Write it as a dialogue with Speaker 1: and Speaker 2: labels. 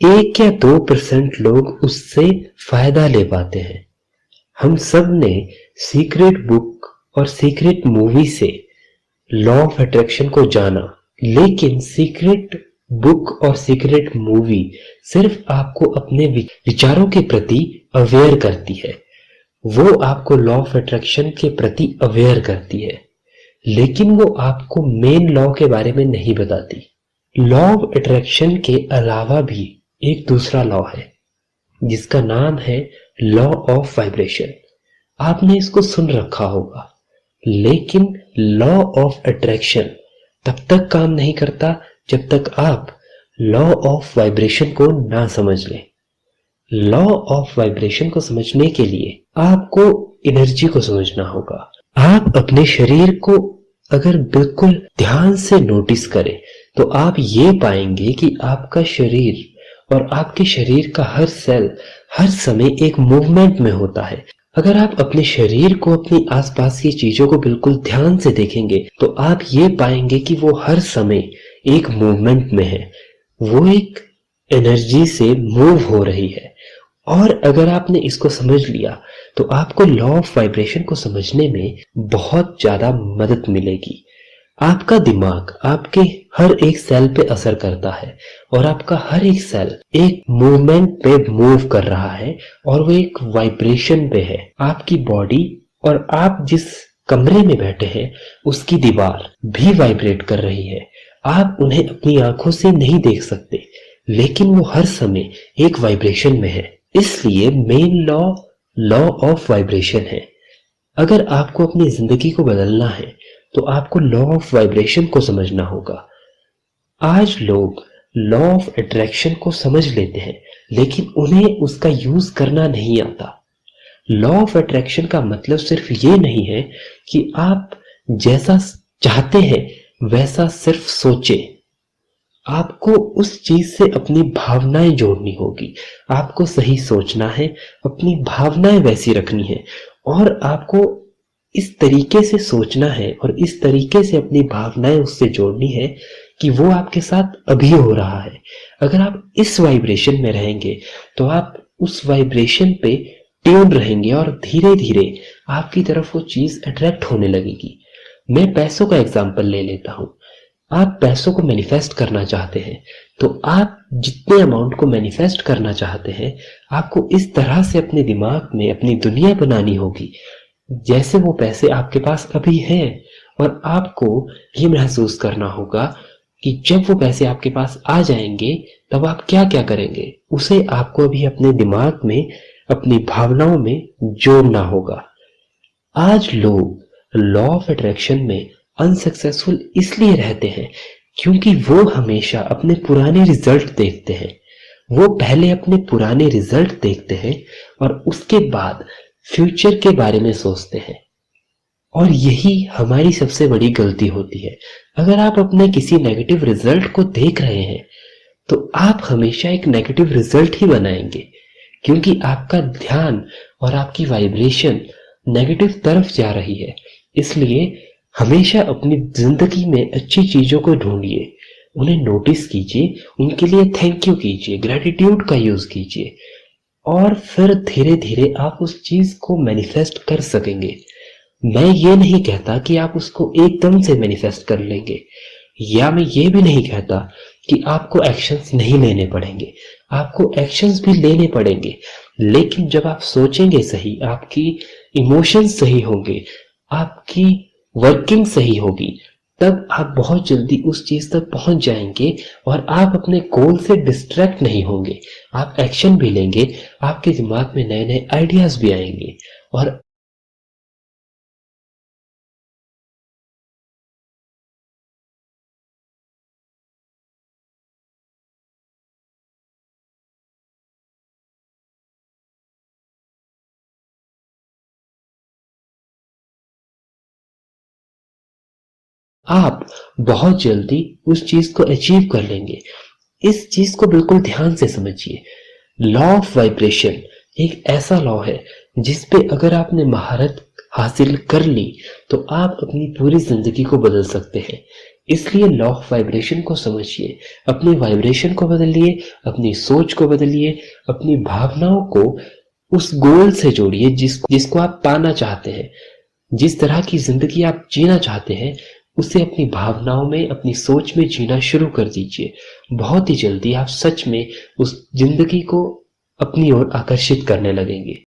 Speaker 1: 1 या 2% लोग उससे फायदा ले पाते हैं। हम सब ने सीक्रेट बुक और सीक्रेट मूवी से लॉ ऑफ अट्रैक्शन को जाना, लेकिन सीक्रेट बुक और सीक्रेट मूवी सिर्फ आपको अपने विचारों के प्रति अवेयर करती है। वो आपको लॉ ऑफ अट्रैक्शन के प्रति अवेयर करती है, लेकिन वो आपको मेन लॉ के बारे में नहीं बताती। लॉ ऑफ अट्रैक्शन के अलावा भी एक दूसरा लॉ है जिसका नाम है लॉ ऑफ वाइब्रेशन। आपने इसको सुन रखा होगा, लेकिन लॉ ऑफ अट्रैक्शन तब तक काम नहीं करता जब तक आप लॉ ऑफ वाइब्रेशन को ना समझ लें। लॉ ऑफ वाइब्रेशन को समझने के लिए आपको एनर्जी को समझना होगा। आप अपने शरीर को अगर बिल्कुल ध्यान से नोटिस करें तो आप ये पाएंगे कि आपका शरीर और आपके शरीर का हर सेल हर समय एक मूवमेंट में होता है। अगर आप अपने शरीर को अपनी आसपास की चीजों को बिल्कुल ध्यान से देखेंगे तो आप ये पाएंगे कि वो हर समय एक मूवमेंट में है, वो एक एनर्जी से मूव हो रही है। और अगर आपने इसको समझ लिया तो आपको लॉ ऑफ वाइब्रेशन को समझने में बहुत ज्यादा मदद मिलेगी। आपका दिमाग आपके हर एक सेल पे असर करता है और आपका हर एक सेल एक मूवमेंट पे मूव कर रहा है और वो एक वाइब्रेशन पे है। आपकी बॉडी और आप जिस कमरे में बैठे हैं उसकी दीवार भी वाइब्रेट कर रही है। आप उन्हें अपनी आंखों से नहीं देख सकते, लेकिन वो हर समय एक वाइब्रेशन में है। इसलिए main law law of vibration है। अगर आपको अपनी जिंदगी को बदलना है तो आपको लॉ ऑफ वाइब्रेशन को समझना होगा। आज लोग लॉ ऑफ अट्रैक्शन को समझ लेते हैं, लेकिन उन्हें उसका यूज करना नहीं आता। लॉ ऑफ अट्रैक्शन का मतलब सिर्फ ये नहीं है कि आप जैसा चाहते हैं वैसा सिर्फ सोचें। आपको उस चीज से अपनी भावनाएं जोड़नी होगी। आपको सही सोचना है, अपनी भावनाएं वैसी रखनी है और आपको इस तरीके से सोचना है और इस तरीके से अपनी भावनाएं उससे जोड़नी है कि वो आपके साथ अभी हो रहा है। अगर आप इस वाइब्रेशन में रहेंगे तो आप उस वाइब्रेशन पे ट्यून रहेंगे और धीरे धीरे आपकी तरफ वो चीज अट्रैक्ट होने लगेगी। मैं पैसों का एग्जांपल ले लेता हूं। आप पैसों को मैनिफेस्ट करना चाहते हैं तो आप जितने अमाउंट को मैनिफेस्ट करना चाहते हैं आपको इस तरह से अपने दिमाग में अपनी दुनिया बनानी होगी जैसे वो पैसे आपके पास अभी हैं। और आपको ये महसूस करना होगा कि जब वो पैसे आपके पास आ जाएंगे तब आप क्या क्या करेंगे, उसे आपको अभी अपने दिमाग में अपनी भावनाओं में जोड़ना होगा। आज लोग लॉ ऑफ अट्रैक्शन में अनसक्सेसफुल इसलिए रहते हैं क्योंकि वो हमेशा अपने पुराने रिजल्ट देखते हैं। वो पहले अपने पुराने रिजल्ट देखते हैं और उसके बाद फ्यूचर के बारे में सोचते हैं, और यही हमारी सबसे बड़ी गलती होती है। अगर आप अपने किसी नेगेटिव रिजल्ट को देख रहे हैं तो आप हमेशा एक नेगेटिव रिजल्ट ही बनाएंगे, क्योंकि आपका ध्यान और आपकी वाइब्रेशन नेगेटिव तरफ जा रही है। इसलिए हमेशा अपनी जिंदगी में अच्छी चीजों को ढूंढिए, उन्हें नोटिस कीजिए, उनके लिए थैंक यू कीजिए, ग्रेटिट्यूड का यूज कीजिए और फिर धीरे धीरे आप उस चीज को मैनिफेस्ट कर सकेंगे। मैं ये नहीं कहता कि आप उसको एकदम से मैनिफेस्ट कर लेंगे, या मैं ये भी नहीं कहता कि आपको एक्शंस नहीं लेने पड़ेंगे। आपको एक्शंस भी लेने पड़ेंगे, लेकिन जब आप सोचेंगे सही, आपकी इमोशंस सही होंगे, आपकी वर्किंग सही होगी, तब आप बहुत जल्दी उस चीज तक पहुंच जाएंगे और आप अपने गोल से डिस्ट्रैक्ट नहीं होंगे। आप एक्शन भी लेंगे, आपके दिमाग में नए नए आइडियाज भी आएंगे और आप बहुत जल्दी उस चीज को अचीव कर लेंगे। इस चीज को बिल्कुल ध्यान से समझिए। लॉ ऑफ वाइब्रेशन एक ऐसा लॉ है जिस पे अगर आपने महारत हासिल कर ली तो आप अपनी पूरी जिंदगी को बदल सकते हैं। इसलिए लॉ ऑफ वाइब्रेशन को समझिए, अपनी वाइब्रेशन को बदलिए, अपनी सोच को बदलिए, अपनी भावनाओं को उस गोल से जोड़िए जिसको आप पाना चाहते हैं। जिस तरह की जिंदगी आप जीना चाहते हैं उसे अपनी भावनाओं में, अपनी सोच में जीना शुरू कर दीजिए। बहुत ही जल्दी आप सच में उस जिंदगी को अपनी ओर आकर्षित करने लगेंगे।